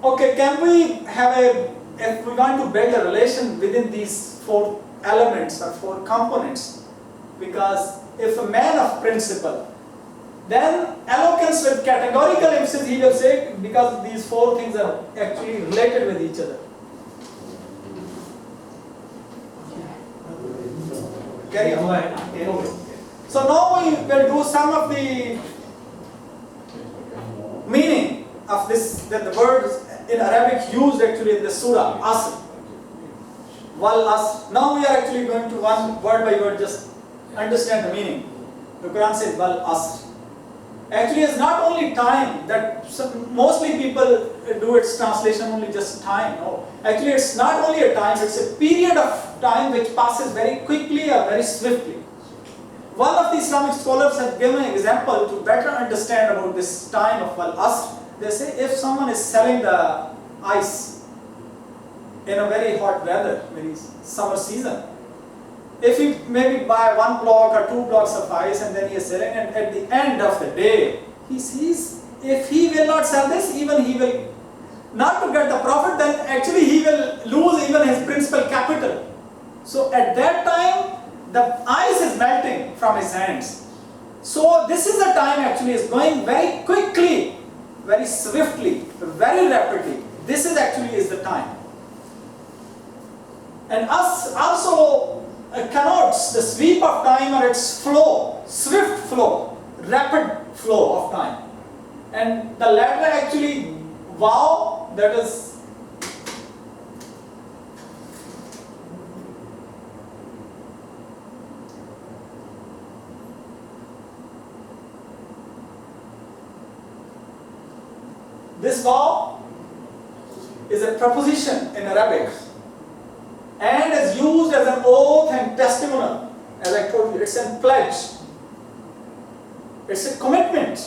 Okay, can we have if we want to build a relation within these four elements or four components, because if a man of principle, then eloquence with categorical emphasis, he will say, because these four things are actually related with each other. Carry on. So now we will do some of the meaning of this, that the words in Arabic used actually in the surah, asr, wal asr. Now we are actually going to one word by word just understand the meaning. The Quran says wal asr. Actually, it's not only time that mostly people do its translation only just time. No, actually, it's not only a time; it's a period of time which passes very quickly or very swiftly. One of the Islamic scholars have given an example to better understand about this time of wal asr. They say if someone is selling the ice in a very hot weather, maybe summer season, if he maybe buy one block or two blocks of ice and then he is selling, and at the end of the day, he sees if he will not sell this, even he will not to get the profit, then actually he will lose even his principal capital. So at that time, the ice is melting from his hands. So this is the time actually is going very quickly, very swiftly, very rapidly. This is actually is the time. And us also connotes the sweep of time or its flow, swift flow, rapid flow of time. And the latter actually, wow, that is this wow is a preposition in Arabic and is used as an oath and testimonial. As I told you, it's a pledge, it's a commitment,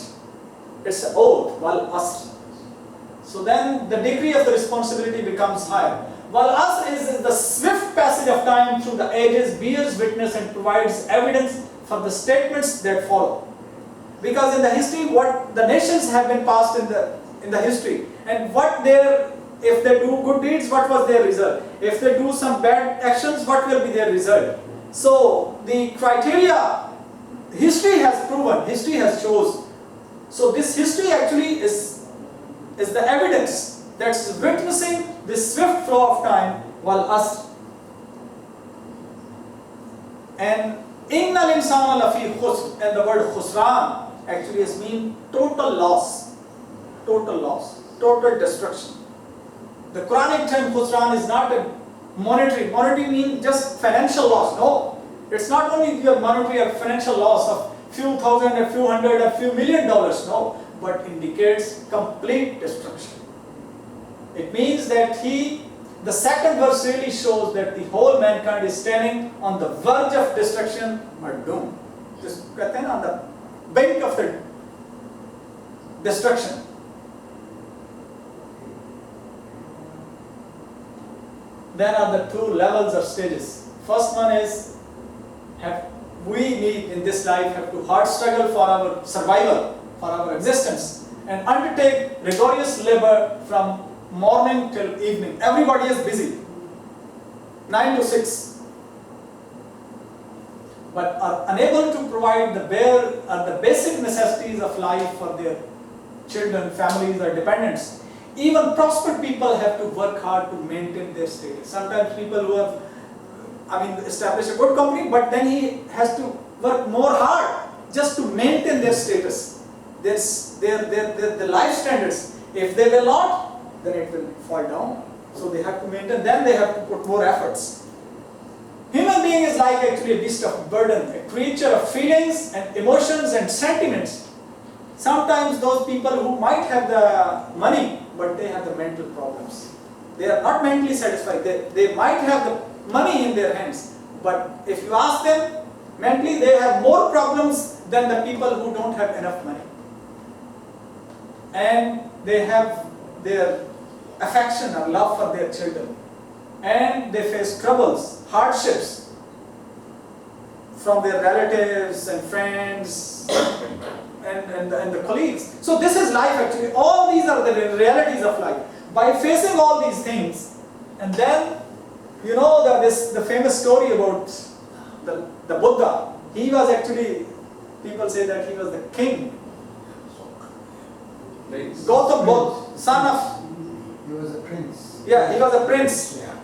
it's an oath, wal asr. So then the degree of the responsibility becomes higher. Wal asr is the swift passage of time through the ages, bears witness and provides evidence for the statements that follow. Because in the history, what the nations have been passed in the history, and what their, if they do good deeds, what was their result? If they do some bad actions, what will be their result? So the criteria, history has proven, history has shown. So this history actually is the evidence that's witnessing this swift flow of time, wal asr. And innal insana lafi khusr, and the word khusran actually has mean total loss, total destruction. The Quranic term khusran is not a monetary means just financial loss. No, it's not only your monetary or financial loss of few thousand, a few hundred, a few $1 million. No, but indicates complete destruction. It means that the second verse really shows that the whole mankind is standing on the verge of destruction or doom. Just on the brink of the destruction. There are the two levels or stages. First one is, we need in this life have to hard struggle for our survival, for our existence, and undertake rigorous labor from morning till evening. Everybody is busy, 9 to 6, but are unable to provide the basic necessities of life for their children, families, or dependents. Even prospered people have to work hard to maintain their status. Sometimes people who have, established a good company, but then he has to work more hard just to maintain their status, their life standards. If they will not, then it will fall down. So they have to maintain, then they have to put more efforts. Human being is like actually a beast of burden, a creature of feelings and emotions and sentiments. Sometimes those people who might have the money, but they have the mental problems. They are not mentally satisfied. They might have the money in their hands, but if you ask them, mentally they have more problems than the people who don't have enough money. And they have their affection or love for their children. And they face troubles, hardships from their relatives and friends and the colleagues. So this is life actually. All these are the realities of life. by facing all these things, and then you know that the famous story about the Buddha. He was actually, people say that he was the king. Gautam Buddha, son of. He was a prince. Yeah, he was a prince. Yeah.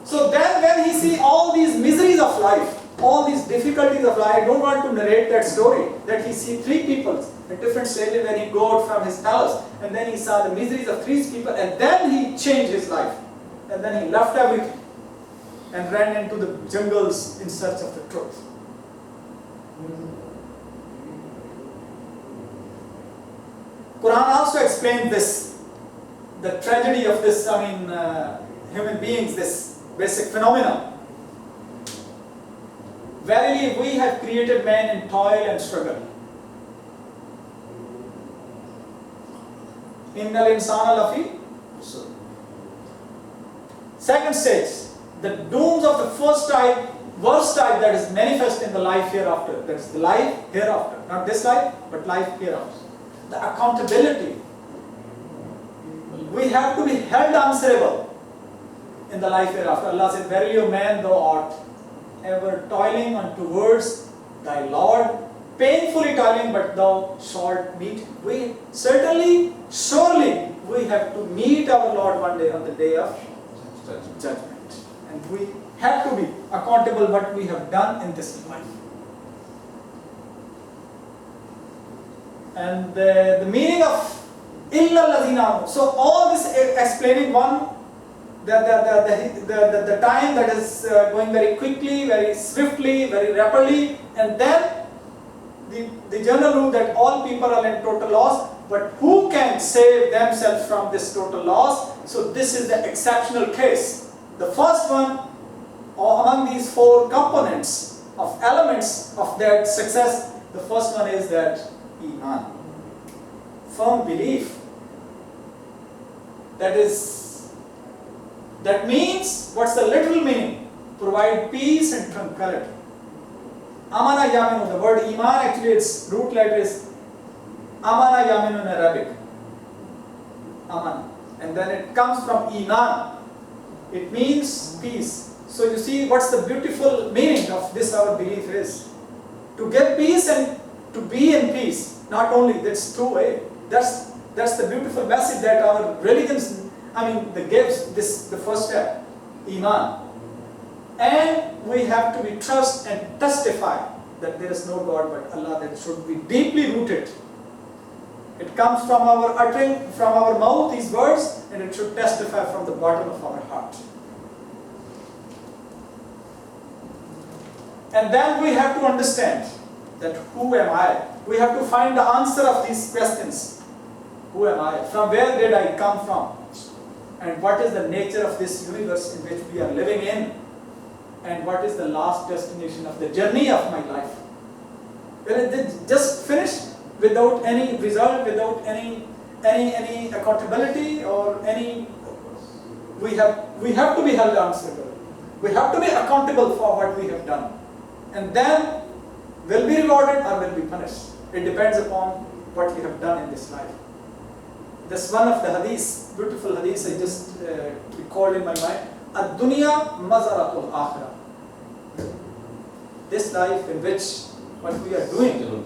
So then when he see all these miseries of life, all these difficulties of life, I don't want to narrate that story, that he see three people at different stages when he go out from his palace, and then he saw the miseries of three people, and then he changed his life. And then he left everything and ran into the jungles in search of the truth. Quran also explains this, the tragedy of this, human beings, this basic phenomenon. Verily, we have created man in toil and struggle. Innal insana lafi. Second stage, the dooms of the worst type that is manifest in the life hereafter. That is the life hereafter. Not this life, but life hereafter. The accountability. We have to be held answerable in the life hereafter. Allah said, verily, O man, thou art ever toiling on towards thy Lord, painfully toiling, but thou shalt meet. We certainly, surely, we have to meet our Lord one day on the day of judgment. And we have to be accountable what we have done in this life. And the meaning of illa lazina. So all this explaining one, the time that is going very quickly, very swiftly, very rapidly, and then the general rule that all people are in total loss, but who can save themselves from this total loss? So this is the exceptional case. The first one among these four components of elements of that success, the first one is that Iman, firm belief. That means, what's the literal meaning? Provide peace and tranquility. Amana yaminu, the word Iman, actually its root letter is Amana yaminu in Arabic. Aman. And then it comes from Iman. It means peace. So you see what's the beautiful meaning of this our belief is. To get peace and to be in peace. Not only, that's two way. That's the beautiful message that our religions, gives the first step, Iman. And we have to be trust and testify that there is no God but Allah, that should be deeply rooted. It comes from our uttering, from our mouth, these words, and it should testify from the bottom of our heart. And then we have to understand that who am I? We have to find the answer of these questions. Who am I? From where did I come from? And what is the nature of this universe in which we are living in? And what is the last destination of the journey of my life? Will it just finish without any result, without any accountability or any? We have to be held answerable. We have to be accountable for what we have done, and then will be rewarded or will be punished. It depends upon what we have done in this life. This one of the hadiths, beautiful hadiths I just recalled in my mind. Ad-dunya mazaratul akhirah. This life in which what we are doing,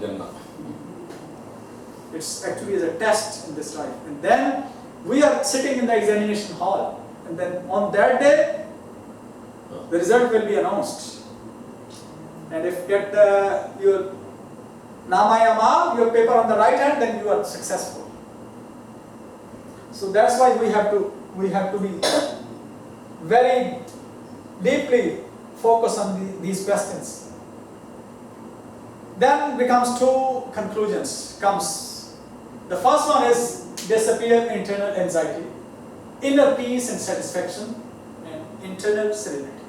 it's actually is a test in this life. And then we are sitting in the examination hall. And then on that day, the result will be announced. And if you get your Namayama, your paper on the right hand, then you are successful. So that's why we have to be very deeply focused on these questions. Then becomes two conclusions. The first one is disappear internal anxiety, inner peace and satisfaction, and internal serenity.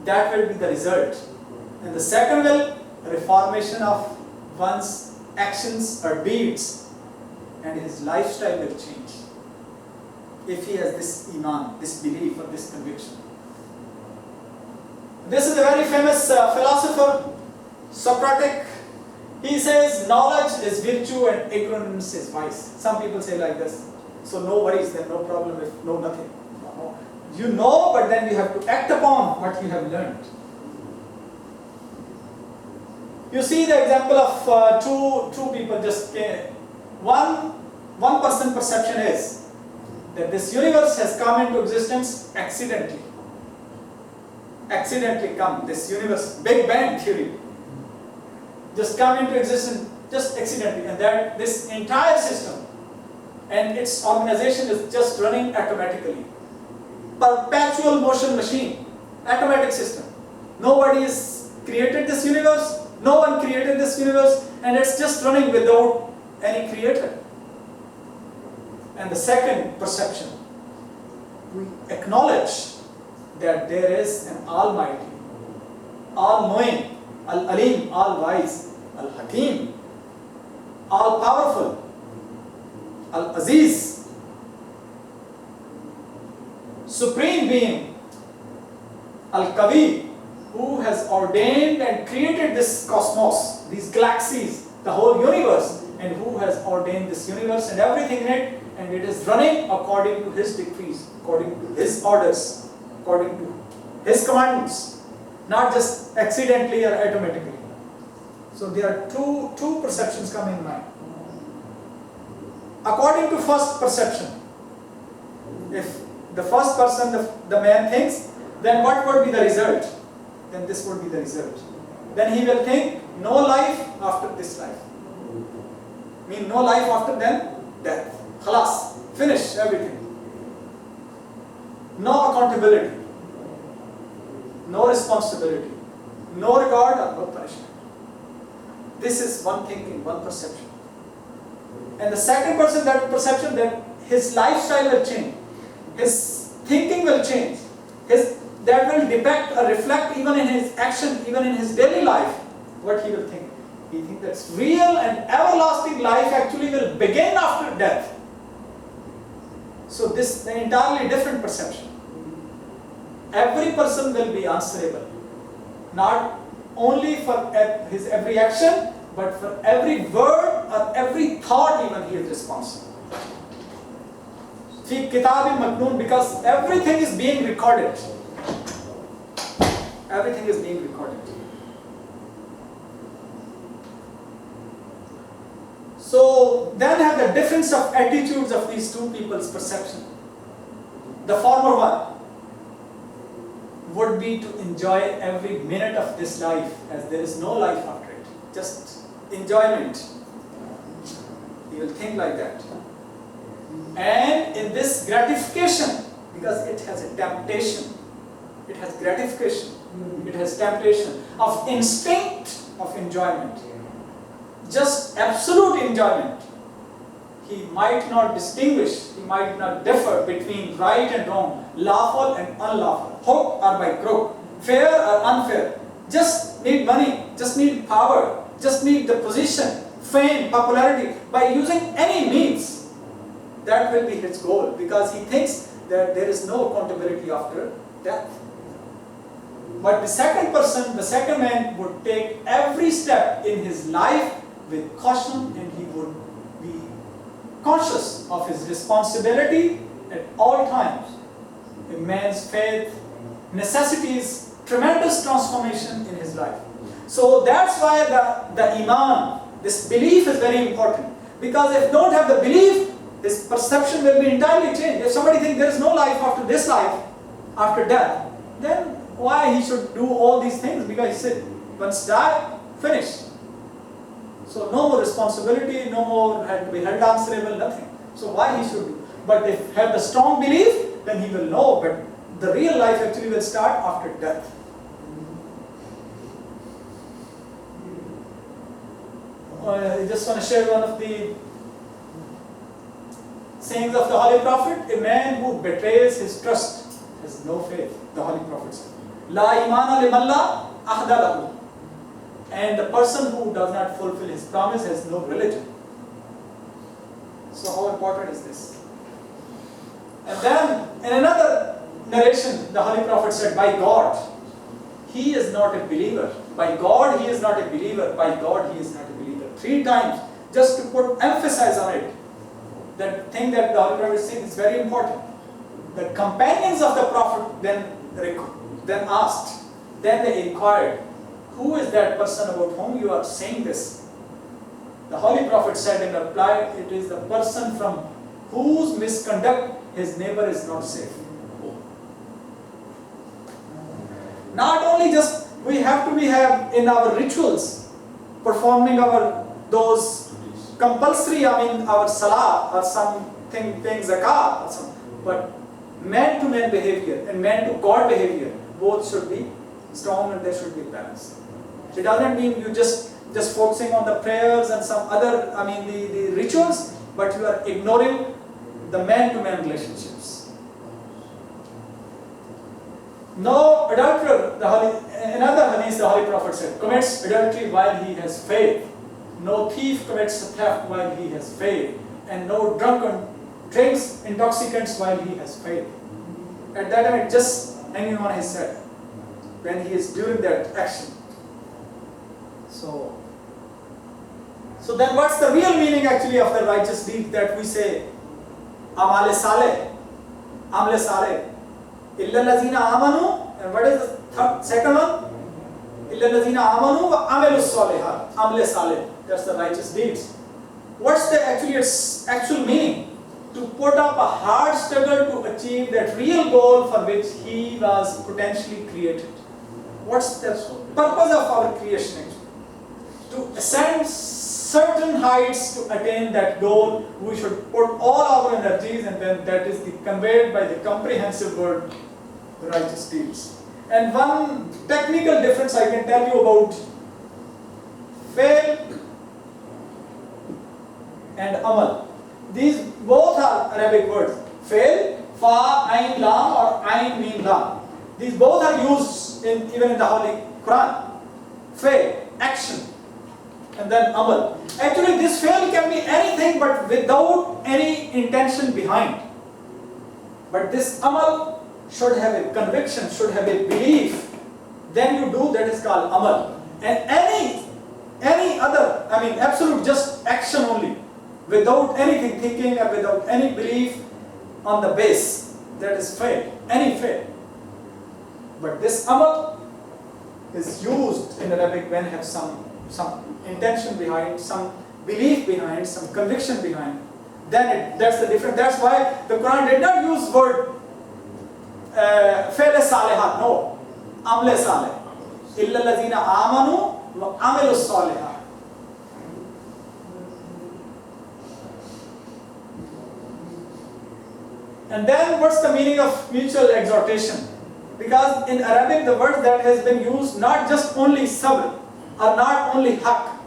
That will be the result. And the second will reformation of one's actions or deeds, and his lifestyle will change. If he has this iman, this belief or this conviction. This is a very famous philosopher, Socratic. He says knowledge is virtue and ignorance is vice. Some people say like this. So no worries, then no problem if no nothing. No. You know, but then you have to act upon what you have learned. You see the example of two people just came. One person perception is that this universe has come into existence accidentally. Accidentally come, this universe, Big Bang theory. Just come into existence just accidentally, and that this entire system and its organization is just running automatically. Perpetual motion machine, automatic system. Nobody has created this universe, no one created this universe, and it's just running without any creator. And the second perception, we acknowledge that there is an Almighty, all-knowing, Al-Alim, all-wise, Al-Hakim, all-powerful, Al-Aziz, supreme being, Al-Kavi, who has ordained and created this cosmos, these galaxies, the whole universe, and who has ordained this universe and everything in it, and it is running according to His decrees, according to His orders, according to His commandments, not just accidentally or automatically. So there are two perceptions come in mind. According to first perception, if the first person, the man thinks, then what would be the result? Then this would be the result. Then he will think, no life after this life. Mean no life after then death. Khalas, finish everything. No accountability, no responsibility, no regard or no punishment. This is one thinking, one perception. And the second person, that perception, that his lifestyle will change, his thinking will change, that will depict or reflect even in his action, even in his daily life, what he will think. He thinks that real and everlasting life actually will begin after death. So this is an entirely different perception. Every person will be answerable, not only for his every action, but for every word or every thought even he is responsible. Fi kitab maknoon, because everything is being recorded. Everything is being recorded. So then have the difference of attitudes of these two people's perception. The former one would be to enjoy every minute of this life, as there is no life after it. Just enjoyment. He will think like that. And in this gratification, because it has a temptation, it has gratification, it has temptation of instinct of enjoyment, just absolute enjoyment. He might not distinguish, he might not differ between right and wrong, lawful and unlawful, hook or by crook, fair or unfair. Just need money, just need power, just need the position, fame, popularity, by using any means. That will be his goal, because he thinks that there is no accountability after death. But the second person, the second man, would take every step in his life with caution, and he would be conscious of his responsibility at all times. A man's faith necessitates tremendous transformation in his life. So that's why the iman, this belief, is very important. Because if you don't have the belief, his perception will be entirely changed. If somebody thinks there is no life after this life, after death, then why he should do all these things? Because he said, once die, finish. So no more responsibility, no more had to be held answerable, nothing. So why he should do? But if he have the strong belief, then he will know, but the real life actually will start after death. I just want to share one of the sayings of the Holy Prophet. A man who betrays his trust has no faith. The Holy Prophet said, La imana liman la ahda lahu. And the person who does not fulfill his promise has no religion. So how important is this? And then in another narration, the Holy Prophet said, by God, he is not a believer. By God, he is not a believer. By God, he is not a believer. 3 times, just to put emphasis on it. that thing that the Holy Prophet is saying is very important. The companions of the Prophet then asked, then they inquired, who is that person about whom you are saying this? The Holy Prophet said in reply, it is the person from whose misconduct his neighbor is not safe. Not only just we have to have in our rituals, performing our those compulsory, our salah or something, paying zakat or something, but man-to-man behavior and man-to-God behavior, both should be strong and they should be balanced. It doesn't mean you just focusing on the prayers and some other, the rituals, but you are ignoring the man-to-man relationships. No adulterer, another hadith the Holy Prophet said, commits adultery while he has faith. No thief commits theft while he has faith. And no drunkard drinks intoxicants while he has faith. At that time, just hanging on his head when he is doing that action. So then what's the real meaning actually of the righteous deed that we say? Amale saleh. Amale saleh. Illa lazina amanu. And what is the second one? Illa lazina amanu wa amelus salihat. Amale saleh. That's the righteous deeds. What's the its actual meaning? To put up a hard struggle to achieve that real goal for which he was potentially created. What's the purpose of our creation actually? To ascend certain heights to attain that goal, we should put all our energies, and then that is conveyed by the comprehensive word, righteous deeds. And one technical difference I can tell you about fail and amal. These both are Arabic words. Fail, fa, ain, lam, or ain, mim, lam. These both are used even in the Holy Quran. Fail, action, and then amal. Actually, this fail can be anything but without any intention behind. But this amal should have a conviction, should have a belief. Then you do, that is called amal. And any other, absolute just action only, without anything thinking or without any belief on the base, that is fail, any fail. But this amal is used in Arabic when have some intention behind, some belief behind, some conviction behind. Then that's the difference. That's why the Quran did not use word fail salihat. No, amle salih. Illa lazina amanu wa amilus salihat. And then what's the meaning of mutual exhortation? Because in Arabic the word that has been used not just only sabr or not only haq.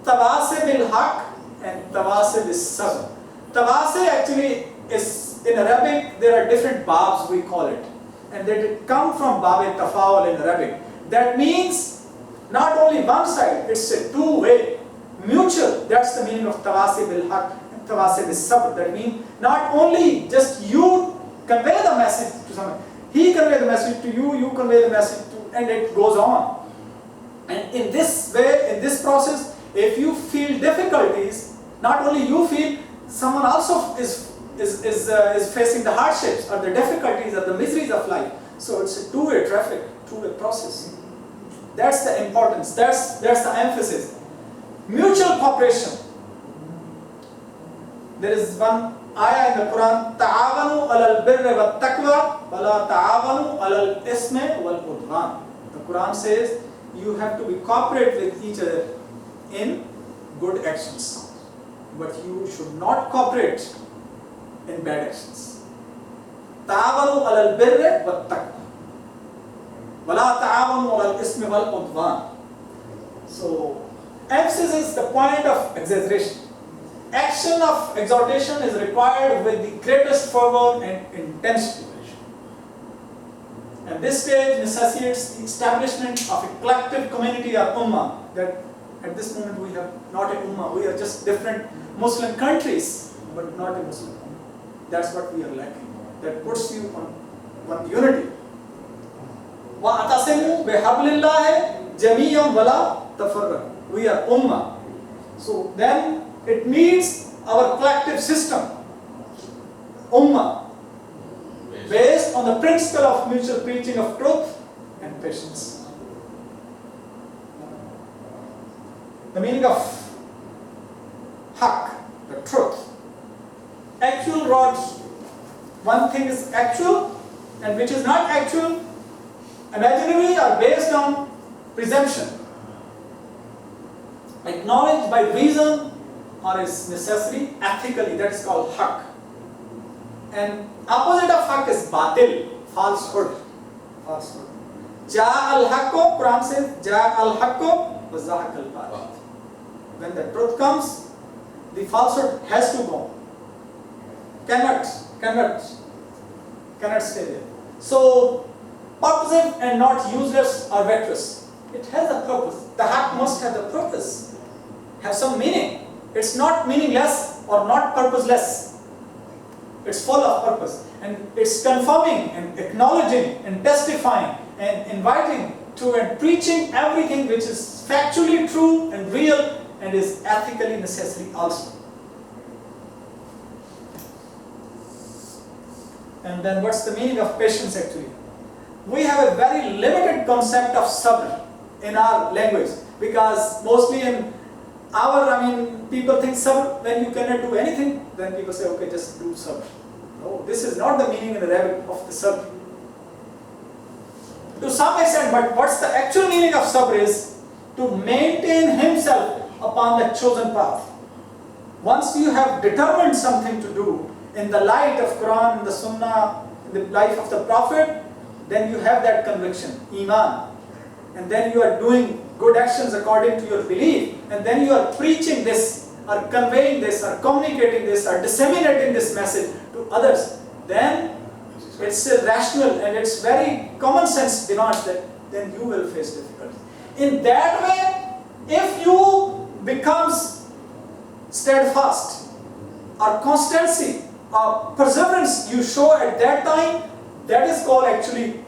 Tawasi bil haq and tawasi bil sabr. Tawasi actually is in Arabic, there are different babs we call it. And they come from bab al-tafawul in Arabic. That means not only one side, it's a two-way, mutual. That's the meaning of tawasi bil haq. Tawasi bil sabr. That means not only just you convey the message to someone, he convey the message to you, you convey the message to, and it goes on. And in this way, in this process, if you feel difficulties, not only you feel, someone also is facing the hardships or the difficulties or the miseries of life. So it's a two-way traffic, two-way process. That's the importance. That's the emphasis. Mutual cooperation. There is one ayah in the Quran, ta'awanu alal birri wa taqwa wa la ta'awanu alal ismi wal udwan. The Quran says you have to be cooperate with each other in good actions, but you should not cooperate in bad actions. Ta'awanu alal birri wa taqwa wa la ta'awanu alal ismi wal udwan. So emphasis is the point of exaggeration. Action of exhortation is required with the greatest fervor and intensity. And this stage necessitates the establishment of a collective community or ummah. That at this moment we have not a ummah, we are just different Muslim countries, but not a Muslim ummah. That's what we are lacking. That puts you on one unity. وَأَتَصِمُوا بِحَبْلِ اللَّهِ جَمِيعًا وَلَا تَفَرَّقُوا. We are ummah. So then it needs our collective system. ummah based on the principle of mutual preaching of truth and patience. The meaning of haqq, the truth. Actual words, one thing is actual and which is not actual, imaginary or based on presumption. Acknowledged by reason or is necessary, ethically, that is called haqq. And opposite of haqq is batil, falsehood. Falsehood. Ja al-haqqo, Quran says, Ja al-haqqo wa zahaq al-batil. When the truth comes, the falsehood has to go. Cannot stay there. So, purposive and not useless or virtuous. It has a purpose. The haqq must have the purpose, have some meaning. It's not meaningless or not purposeless. It's full of purpose. And it's confirming and acknowledging and testifying and inviting to and preaching everything which is factually true and real and is ethically necessary also. And then what's the meaning of patience actually? We have a very limited concept of sabr in our language, because mostly in people think sabr, when you cannot do anything, then people say, okay, just do sabr. No, this is not the meaning in Arabic of the sabr. To some extent, but what's the actual meaning of sabr is to maintain himself upon the chosen path. Once you have determined something to do in the light of Quran, the Sunnah, in the life of the Prophet, then you have that conviction, iman. And then you are doing good actions according to your belief, and then you are preaching this, or conveying this, or communicating this, or disseminating this message to others. Then it's rational and it's very common sense demands that then you will face difficulties. In that way, if you becomes steadfast, or constancy, or perseverance you show at that time, that is called actually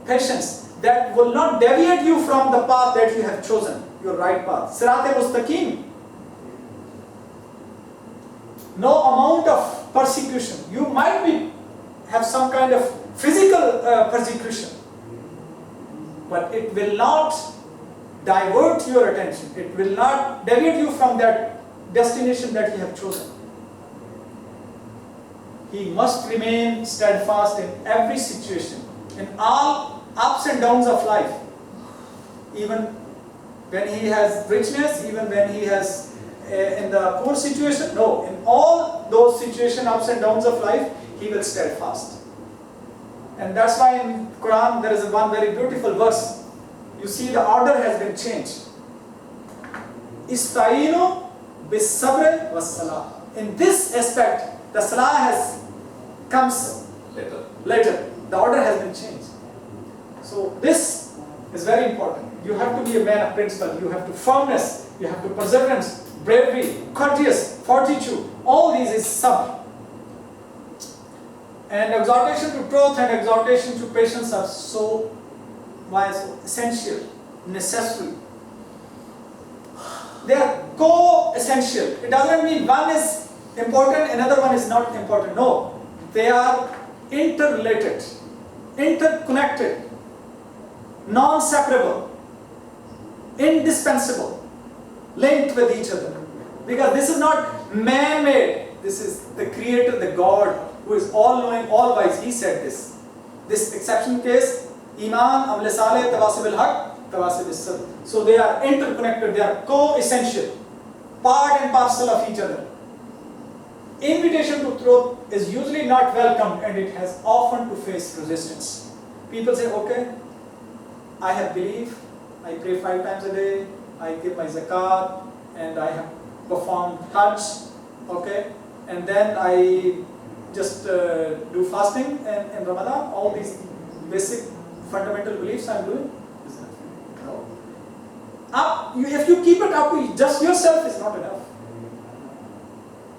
patience. That will not deviate you from the path that you have chosen, your right path. Sirat-e-Mustaqim. No amount of persecution. You might have some kind of physical persecution, but it will not divert your attention. It will not deviate you from that destination that you have chosen. He must remain steadfast in every situation, in all ups and downs of life. Even when he has richness, even when he has in the poor situation, no, in all those situations, ups and downs of life, he will steadfast. And that's why in Quran there is one very beautiful verse. You see the order has been changed. Istainu bis sabr was salah. In this aspect, the salah comes later. The order has been changed. So this is very important. You have to be a man of principle. You have to firmness. You have to perseverance, bravery, courteous, fortitude. All these is sabr. And exhortation to truth and exhortation to patience are so essential, necessary. They are co-essential. It doesn't mean one is important, another one is not important. No, they are interrelated, interconnected, non-separable, indispensable, linked with each other. Because this is not man-made. This is the Creator, the God, who is all-knowing, all-wise. He said this. This exception case, Iman, Amal Saleh, Tawasib al-Haq, Tawasib al-Sabr. So they are interconnected, they are co-essential, part and parcel of each other. Invitation to truth is usually not welcomed, and it has often to face resistance. People say, okay, I have belief, I pray 5 times a day, I give my zakat, and I have performed Hajj, okay, and then I just do fasting and Ramadan, all these basic fundamental beliefs I'm doing. No. If you keep it up to just yourself, is not enough.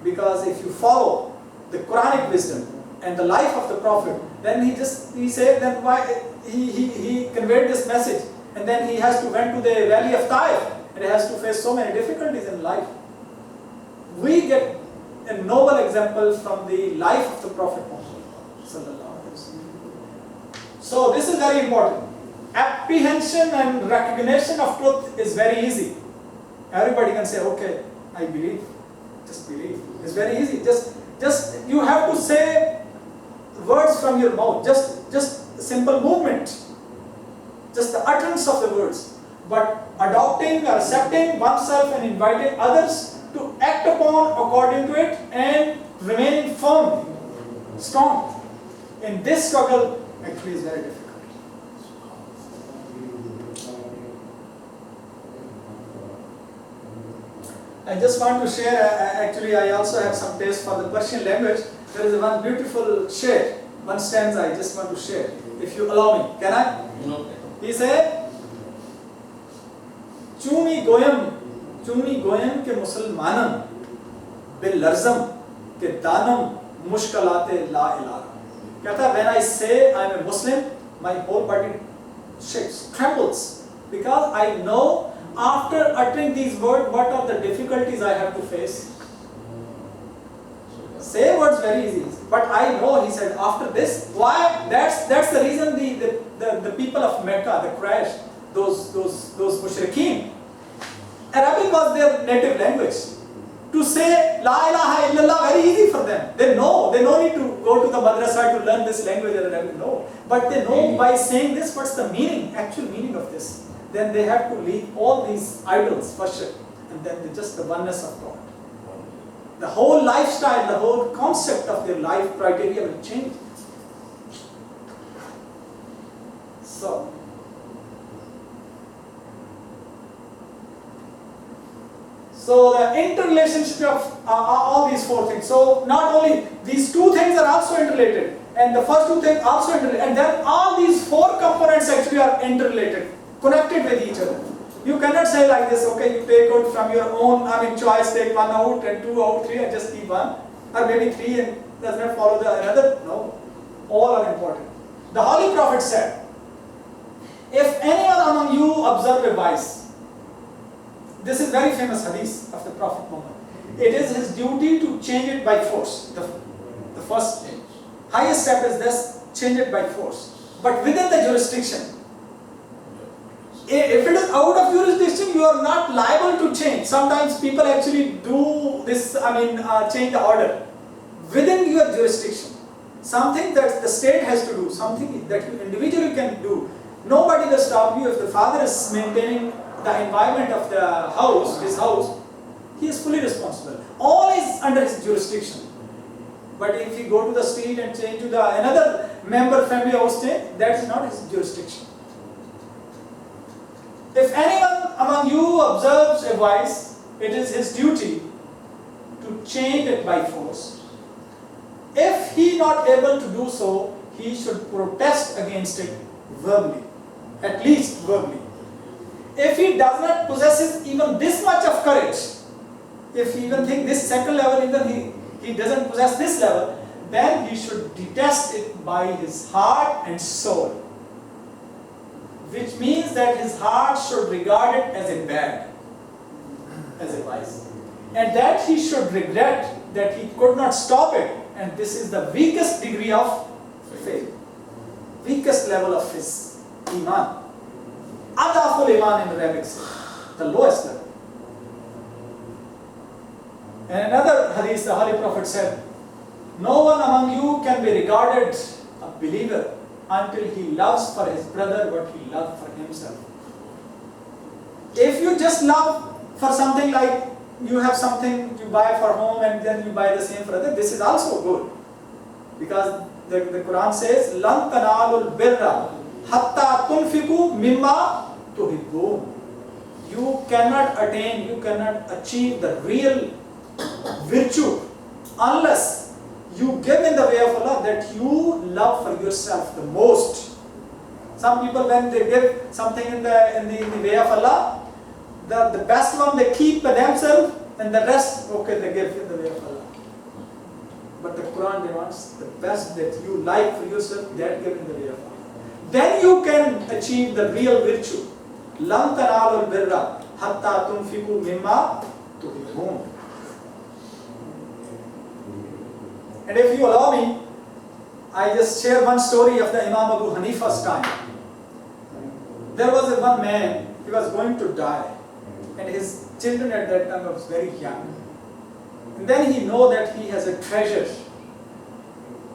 Because if you follow the Quranic wisdom and the life of the Prophet, then he said, then why he conveyed this message, and then he has to went to the valley of Taif, and he has to face so many difficulties in life. We get a noble example from the life of the Prophet Muhammad sallallahu alaihi wasallam. So this is very important. Apprehension and recognition of truth is very easy. Everybody can say, okay, I believe. Just believe. It's very easy. Just you have to say words from your mouth. Just simple movement. Just the utterance of the words. But adopting or accepting oneself and inviting others to act upon according to it and remaining firm, strong in this struggle actually is very difficult. I just want to share, actually I also have some taste for the Persian language. There is one beautiful share, one stanza I just want to share, if you allow me. Can I? No. He said, Chumi goyam ke musalmanam bil larzam ke danam mushkalate la ilaha. Kehta, when I say I am a Muslim, my whole body shakes, trembles, because I know after uttering these words, what are the difficulties I have to face. Say words very easy, but I know, he said, after this, why? That's the reason the people of Mecca, the Quraysh, those mushrikeen, Arabic was their native language. To say La ilaha illallah, very easy for them. They know, they don't need to go to the madrasa to learn this language or Arabic, no. But they know by saying this, what's the meaning, actual meaning of this. Then they have to leave all these idols, worship, and then just the oneness of God. The whole lifestyle, the whole concept of their life criteria will change. So the interrelationship of all these four things. So not only these two things are also interrelated, and the first two things also interrelated, and then all these four components actually are interrelated, connected with each other. You cannot say like this, okay, you take out from your own, choice, take one out and two out, three, and just keep one. Or maybe three and does not follow the another. No. All are important. The Holy Prophet said, if anyone among you observe a vice, this is very famous hadith of the Prophet Muhammad. It is his duty to change it by force. The first highest step is this, change it by force. But within the jurisdiction. If it is out of jurisdiction, you are not liable to change. Sometimes people actually do this, change the order. Within your jurisdiction. Something that the state has to do, something that you individually can do. Nobody will stop you if the father is maintaining the environment of the house, his house, he is fully responsible. All is under his jurisdiction. But if he go to the street and change to another member family house change, that is not his jurisdiction. If anyone among you observes a vice, it is his duty to change it by force. If he not able to do so, he should protest against it verbally, at least verbally. If he does not possess even this much of courage, if he even think this second level, even he doesn't possess this level, then he should detest it by his heart and soul. Which means that his heart should regard it as a bad, as a vice. And that he should regret that he could not stop it. And this is the weakest degree of faith. Weakest level of his iman. Adaful iman in Arabic, the lowest level. And another hadith, the Holy Prophet said, no one among you can be regarded a believer until he loves for his brother what he loved for himself. If you just love for something like you have something you buy for home and then you buy the same for other, this is also good. Because the Quran says, لَن تَنَالُوا الْبِرَّ حَتَّى تُنْفِقُوا مِمَّا تُحِبُّونَ. You cannot attain, you cannot achieve the real virtue unless you give in the way of Allah that you love for yourself the most. Some people, when they give something in the way of Allah, the best one they keep for themselves, and the rest, okay, they give in the way of Allah. But the Quran demands the best that you like for yourself, that give in the way of Allah. Then you can achieve the real virtue. لَن تَنَالُوا الْبِرَّ حَتَّى تُنْفِقُوا مِمَّا تُحِبُّونَ. And if you allow me, I just share one story of the Imam Abu Hanifa's time. There was one man, he was going to die, and his children at that time was very young. And then he know that he has a treasure,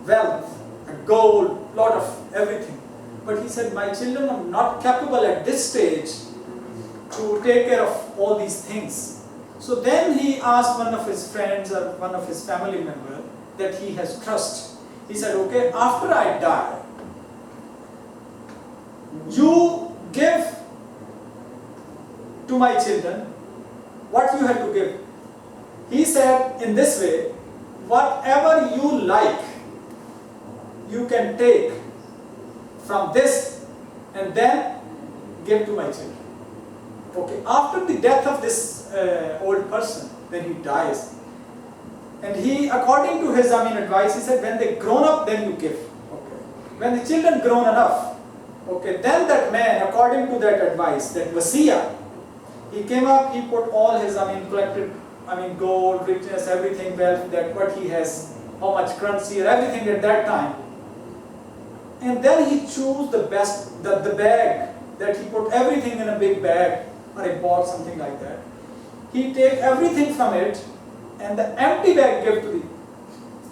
wealth, a gold, lot of everything. But he said, my children are not capable at this stage to take care of all these things. So then he asked one of his friends or one of his family members that he has trust. He said, okay, after I die, you give to my children what you have to give. He said in this way, whatever you like, you can take from this and then give to my children. Okay, after the death of this old person, when he dies, and he, according to his advice, he said, when they grown up, then you give. Okay. When the children grown enough, okay, then that man, according to that advice, that wasiya, he came up, he put all his, collected, gold, richness, everything, wealth, that what he has, how much currency, or everything at that time. And then he chose the best, the bag, that he put everything in a big bag, or a box, something like that. He take everything from it, and the empty bag gave to the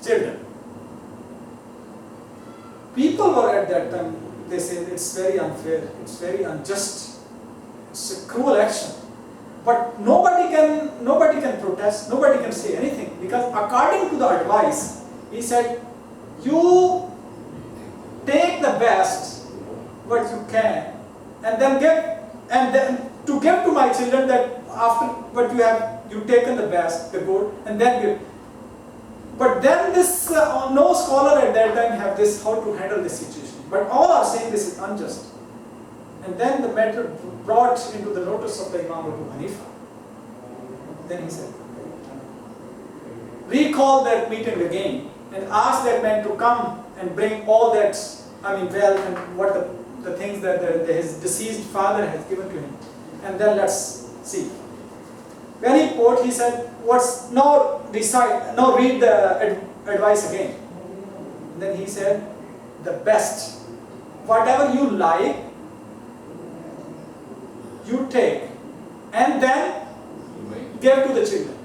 children. People were at that time, they said it's very unfair, it's very unjust, it's a cruel action. But nobody can protest, nobody can say anything, because according to the advice, he said, you take the best what you can, and then to give to my children, that after what you have, you taken the best, the good, and then give. But then this, no scholar at that time have this, how to handle this situation. But all are saying this is unjust. And then the matter brought into the notice of the Imam Abu Hanifa. Then he said, recall that meeting again and ask that man to come and bring all that, wealth and what the things that his deceased father has given to him. And then let's see. When he put, he said, now read the advice again. And then he said, the best, whatever you like, you take, and then give to the children.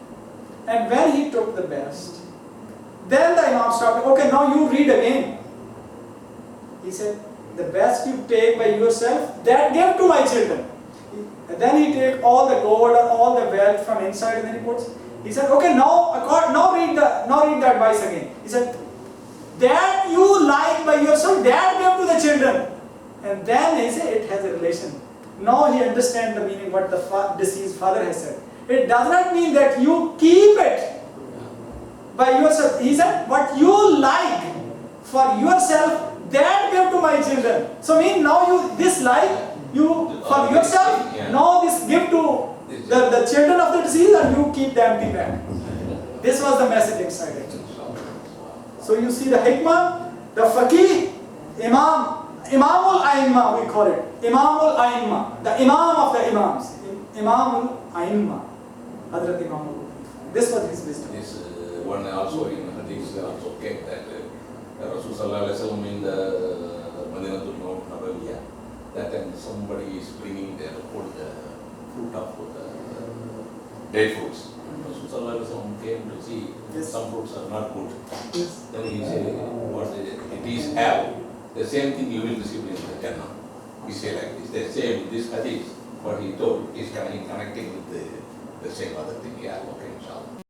And when he took the best, then the Imam stopped, okay, now you read again. He said, the best you take by yourself, that give to my children. And then he take all the gold and all the wealth from inside, and then he puts. He said, okay, now read the advice again. He said, that you like by yourself, that give to the children. And then he said, it has a relation. Now he understands the meaning what the deceased father has said. It does not mean that you keep it by yourself. He said, what you like for yourself, that give to my children. So mean now this like, you for yourself, now this give to the children of the deceased, and you keep the empty bag. This was the message inside it. So you see the hikmah, the faqih, Imamul Aimma, we call it. Imamul Aimma, the Imam of the Imams. Imamul Aimma, Hazrat Imam Abu Hanifa. This was his wisdom. This one also in Hadith also came that Rasul Sallallahu Alaihi Wasallam in the Madinatul Nabawiyah, that time somebody is bringing the fruit of the date fruits. Rasul Sallallahu Alaihi Wasallam came to see some fruits are not good. Then he said, what it is have. The same thing you will receive in the Jannah. He said like this. The same, this hadith, what he told is connecting with the same other thing. Yeah, okay, inshallah.